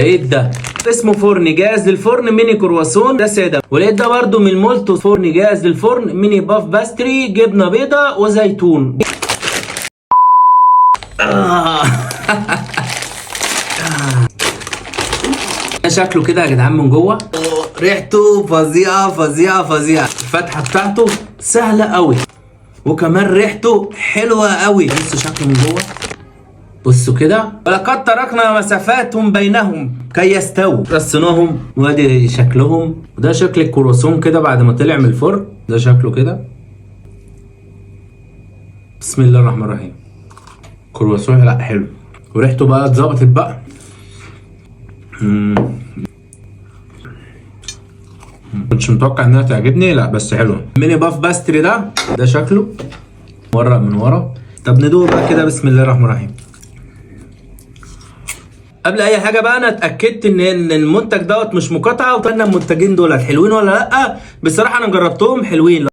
لقيت ده اسمه فرن جاهز للفرن ميني كرواسون ده ساده، ولقيت ده برده من المولتو فرن جاهز للفرن ميني باف باستري جبنه بيضه وزيتون. شكله كده يا جدعان من جوه، ريحته فظيعه فظيعه فظيعه. الفتحه بتاعته سهله قوي وكمان ريحته حلوه قوي. بصوا شكله من جوه، بصوا كده. ولقد تركنا مسافات بينهم كي يستووا، رصيناهم وادي شكلهم. وده شكل الكرواسون كده بعد ما طلع من الفرن، ده شكله كده. بسم الله الرحمن الرحيم. كرواسون لا حلو، وريحته بقى اتظبطت بقى. كنتش متوقع انها تعجبني، لا بس حلوه. ميني باف باستري ده شكله ورق من ورا. طب ندوق بقى كده. بسم الله الرحمن الرحيم. قبل اي حاجه بقى انا اتاكدت ان المنتج دوت مش مقاطعه، وكان المنتجين دول حلوين ولا لا. بصراحه انا جربتهم حلوين.